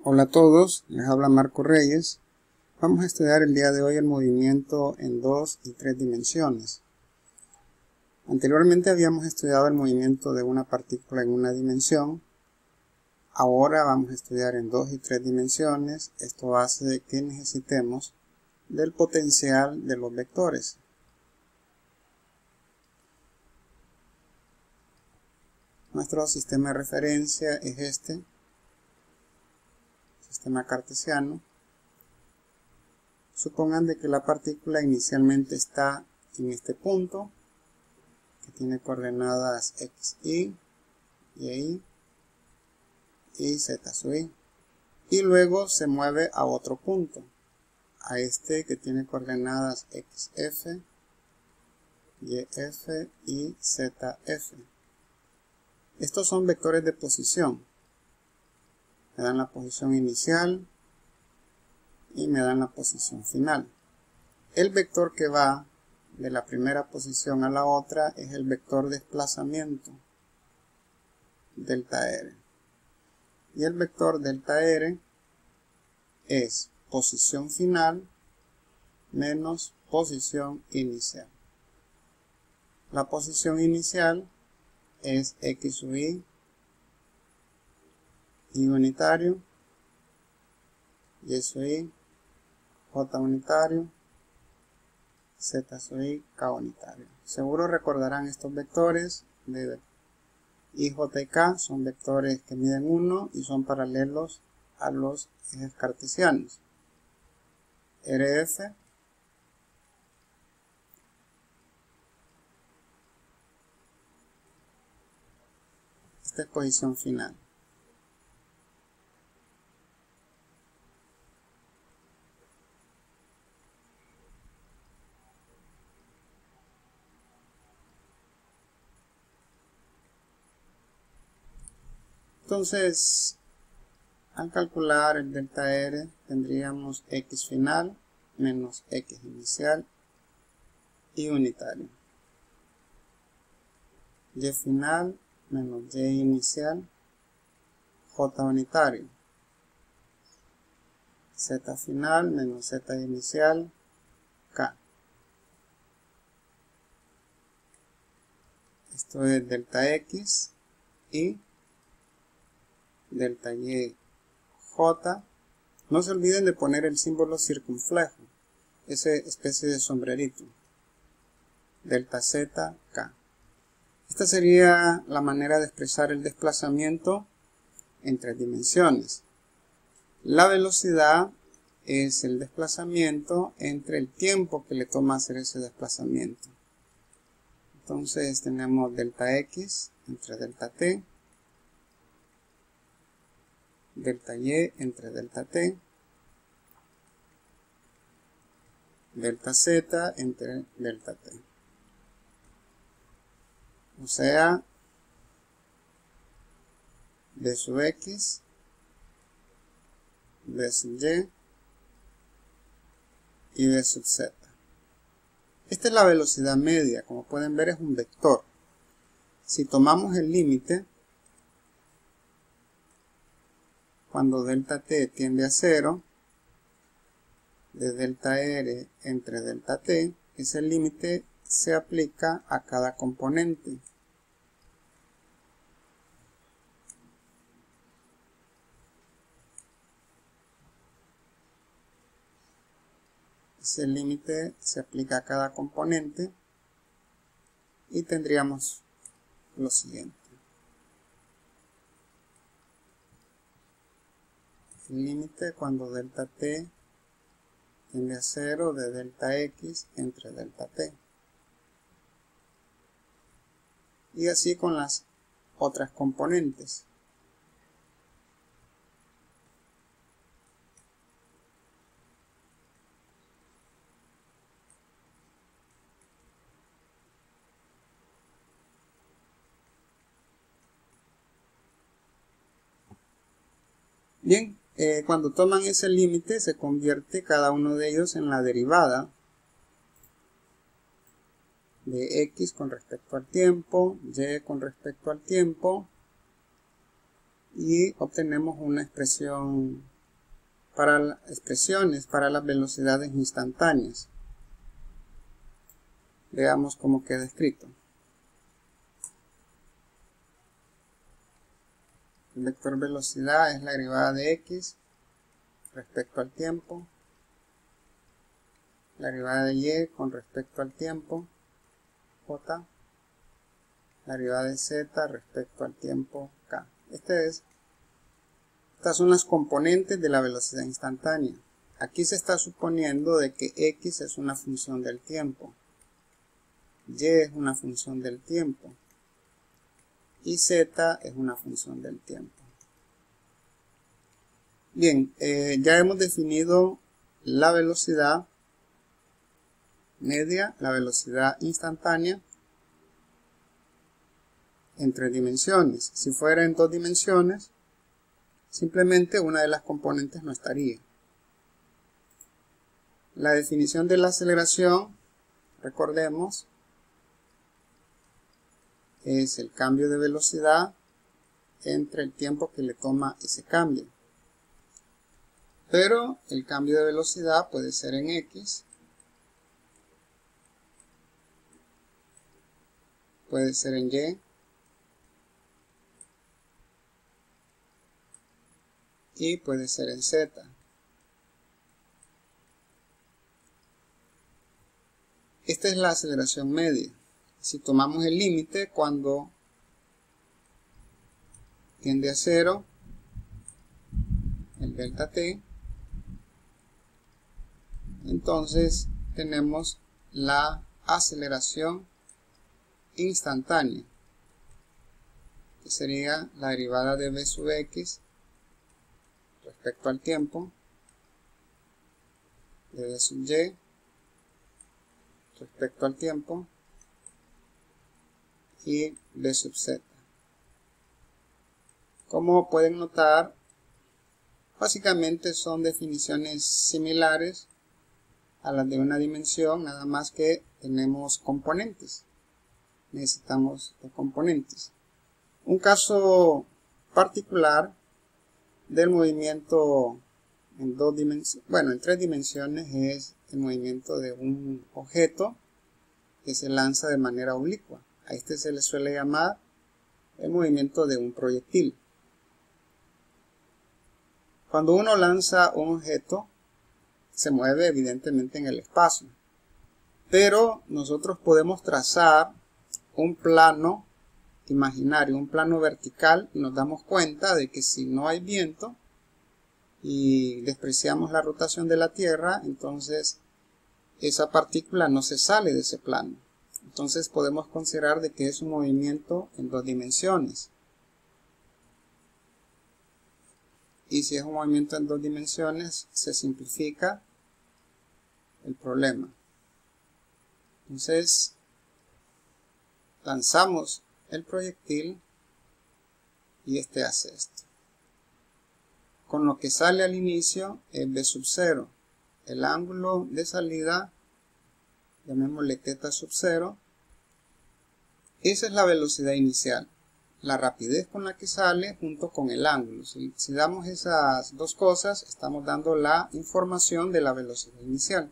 Hola a todos, les habla Marco Reyes. Vamos a estudiar el día de hoy el movimiento en 2 y 3 dimensiones. Anteriormente habíamos estudiado el movimiento de una partícula en una dimensión. Ahora vamos a estudiar en 2 y 3 dimensiones. Esto hace que necesitemos del potencial de los vectores. Nuestro sistema de referencia es este, sistema cartesiano. Supongan de que la partícula inicialmente está en este punto, que tiene coordenadas x, y z sub i, y luego se mueve a otro punto, a este que tiene coordenadas xf, yf y zf. Estos son vectores de posición. Me dan la posición inicial y me dan la posición final. El vector que va de la primera posición a la otra es el vector desplazamiento, delta r. Y el vector delta r es posición final menos posición inicial. La posición inicial es x sub i unitario, y sub i, j unitario, z sub i, k unitario. Seguro recordarán estos vectores de i, j y k, son vectores que miden 1 y son paralelos a los ejes cartesianos. RF esta es posición final. Entonces, al calcular el delta R, tendríamos x final menos x inicial y unitario. Y final menos y inicial, j unitario. Z final menos z inicial, k. Esto es delta x y delta y j. No se olviden de poner el símbolo circunflejo, esa especie de sombrerito. Delta z, k. Esta sería la manera de expresar el desplazamiento en 3 dimensiones. La velocidad es el desplazamiento entre el tiempo que le toma hacer ese desplazamiento. Entonces tenemos delta x entre delta t, delta y entre delta t, delta z entre delta t. O sea, d sub x, d sub y d sub z. Esta es la velocidad media, como pueden ver es un vector. Si tomamos el límite, cuando delta t tiende a 0, de delta r entre delta t, ese límite se aplica a cada componente. Ese límite se aplica a cada componente y tendríamos lo siguiente. El límite cuando delta t tiende a 0 de delta x entre delta t. Y así con las otras componentes. Bien, cuando toman ese límite se convierte cada uno de ellos en la derivada de x con respecto al tiempo, y con respecto al tiempo, y obtenemos una expresión expresiones para las velocidades instantáneas. Veamos cómo queda escrito. El vector velocidad es la derivada de x respecto al tiempo, la derivada de y con respecto al tiempo, j, la derivada de z respecto al tiempo, k. Estas son las componentes de la velocidad instantánea. Aquí se está suponiendo de que x es una función del tiempo, y es una función del tiempo, y z es una función del tiempo. Bien, ya hemos definido la velocidad media, la velocidad instantánea en 3 dimensiones. Si fuera en 2 dimensiones, simplemente una de las componentes no estaría. La definición de la aceleración, recordemos, es el cambio de velocidad entre el tiempo que le toma ese cambio. Pero el cambio de velocidad puede ser en x, puede ser en y puede ser en z. Esta es la aceleración media. Si tomamos el límite cuando tiende a 0, el delta t, entonces tenemos la aceleración instantánea, que sería la derivada de v sub x respecto al tiempo, de v sub y respecto al tiempo, y v sub z. Como pueden notar, básicamente son definiciones similares a las de una dimensión, nada más que tenemos componentes. Necesitamos los componentes. Un caso particular del movimiento en 2 dimensiones, bueno, en 3 dimensiones, es el movimiento de un objeto que se lanza de manera oblicua. A este se le suele llamar el movimiento de un proyectil. Cuando uno lanza un objeto, se mueve evidentemente en el espacio, pero nosotros podemos trazar un plano imaginario, un plano vertical, y nos damos cuenta de que si no hay viento y despreciamos la rotación de la Tierra, entonces esa partícula no se sale de ese plano. Entonces podemos considerar de que es un movimiento en 2 dimensiones. Y si es un movimiento en 2 dimensiones, se simplifica el problema. Entonces, lanzamos el proyectil y este hace esto. Con lo que sale al inicio es v sub 0. El ángulo de salida, llamémosle θ sub 0. Esa es la velocidad inicial. La rapidez con la que sale junto con el ángulo. Si damos esas dos cosas, estamos dando la información de la velocidad inicial.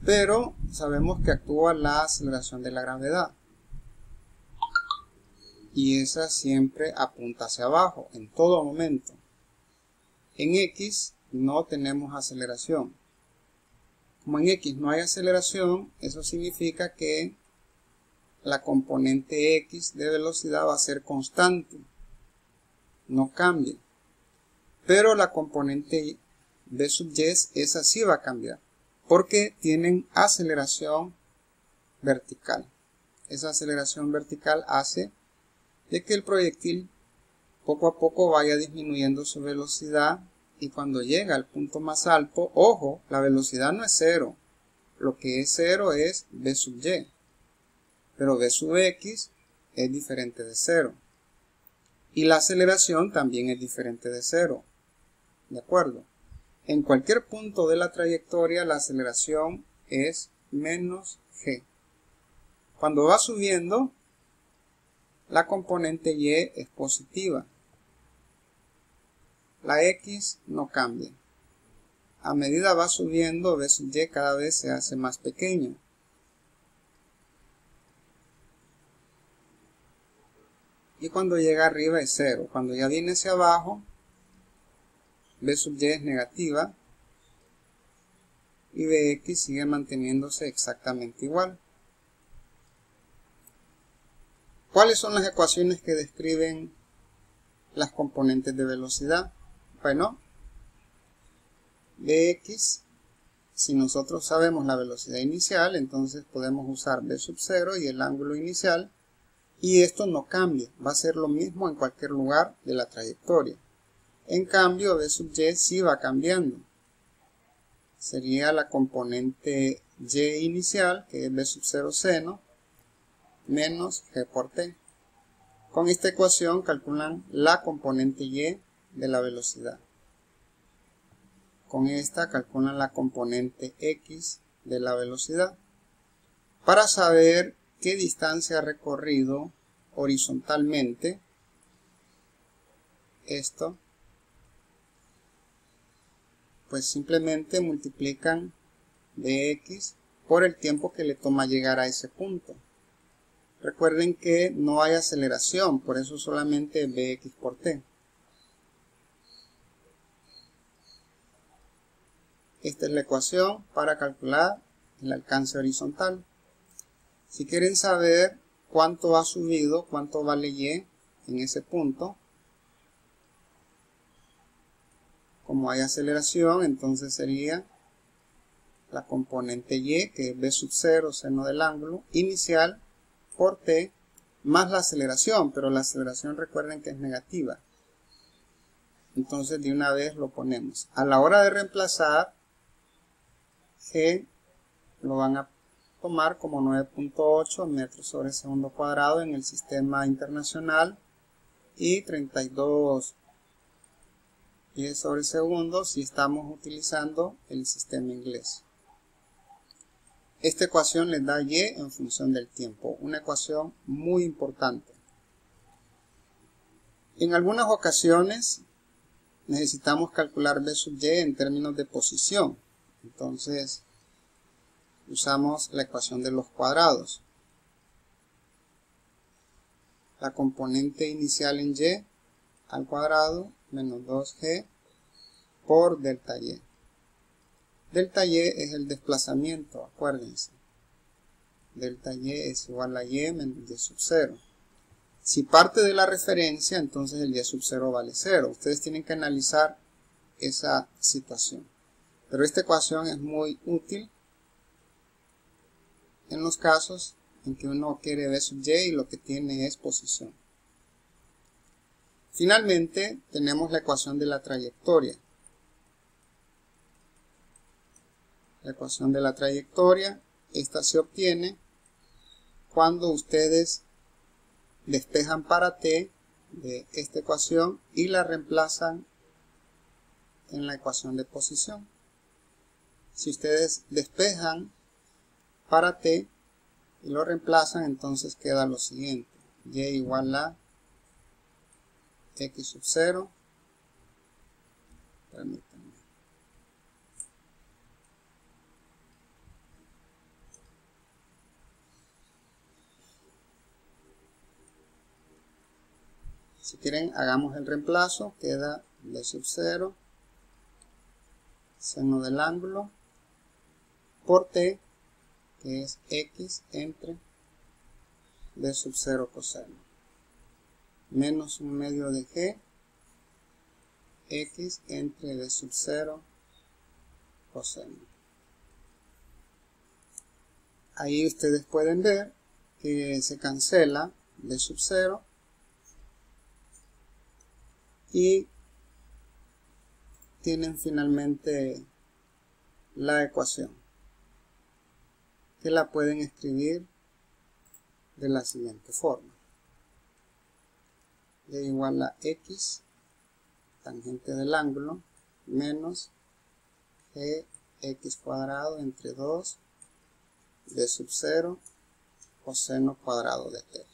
Pero sabemos que actúa la aceleración de la gravedad. Y esa siempre apunta hacia abajo, en todo momento. En X no tenemos aceleración. Como en X no hay aceleración, eso significa que la componente X de velocidad va a ser constante, no cambia. Pero la componente v sub y, esa sí va a cambiar, porque tienen aceleración vertical. Esa aceleración vertical hace de que el proyectil poco a poco vaya disminuyendo su velocidad, y cuando llega al punto más alto, ojo, la velocidad no es 0, lo que es 0 es v sub y, pero v sub x es diferente de 0, y la aceleración también es diferente de 0, ¿de acuerdo? En cualquier punto de la trayectoria la aceleración es menos g. Cuando va subiendo, la componente y es positiva. La x no cambia. a medida va subiendo, b sub y cada vez se hace más pequeño. Y cuando llega arriba es 0. Cuando ya viene hacia abajo, b sub y es negativa y bx sigue manteniéndose exactamente igual. ¿Cuáles son las ecuaciones que describen las componentes de velocidad? Bueno, bx, si nosotros sabemos la velocidad inicial, entonces podemos usar b sub 0 y el ángulo inicial, y esto no cambia, va a ser lo mismo en cualquier lugar de la trayectoria. En cambio, b sub y sí va cambiando. Sería la componente y inicial, que es b sub 0 seno, menos g por t. Con esta ecuación calculan la componente y de la velocidad. Con esta calculan la componente x de la velocidad. Para saber qué distancia ha recorrido horizontalmente, esto, pues simplemente multiplican dx por el tiempo que le toma llegar a ese punto. Recuerden que no hay aceleración, por eso solamente bx por t. Esta es la ecuación para calcular el alcance horizontal. Si quieren saber cuánto ha subido, cuánto vale y en ese punto, como hay aceleración, entonces sería la componente y, que es b sub 0 seno del ángulo inicial, por t, más la aceleración, pero la aceleración recuerden que es negativa. Entonces de una vez lo ponemos. A la hora de reemplazar, g lo van a tomar como 9.8 metros sobre segundo cuadrado en el sistema internacional y 32 pies sobre segundo si estamos utilizando el sistema inglés. Esta ecuación les da y en función del tiempo, una ecuación muy importante. En algunas ocasiones necesitamos calcular b sub y en términos de posición, entonces usamos la ecuación de los cuadrados. La componente inicial en y al cuadrado menos 2g por delta y. Delta y es el desplazamiento, acuérdense. Delta y es igual a y menos y sub 0. Si parte de la referencia, entonces el y sub 0 vale 0. Ustedes tienen que analizar esa situación. Pero esta ecuación es muy útil en los casos en que uno quiere b sub y lo que tiene es posición. Finalmente, tenemos la ecuación de la trayectoria. La ecuación de la trayectoria, esta se obtiene cuando ustedes despejan para t de esta ecuación y la reemplazan en la ecuación de posición. Si ustedes despejan para t y lo reemplazan, entonces queda lo siguiente: y igual a x sub 0, permítanme, si quieren hagamos el reemplazo, queda b sub 0 seno del ángulo por t, que es x entre b sub 0 coseno, menos un medio de g, x entre b sub 0 coseno. Ahí ustedes pueden ver que se cancela b sub 0 y tienen finalmente la ecuación, que la pueden escribir de la siguiente forma: y igual a x tangente del ángulo menos gx cuadrado entre 2 b sub 0 coseno cuadrado de t.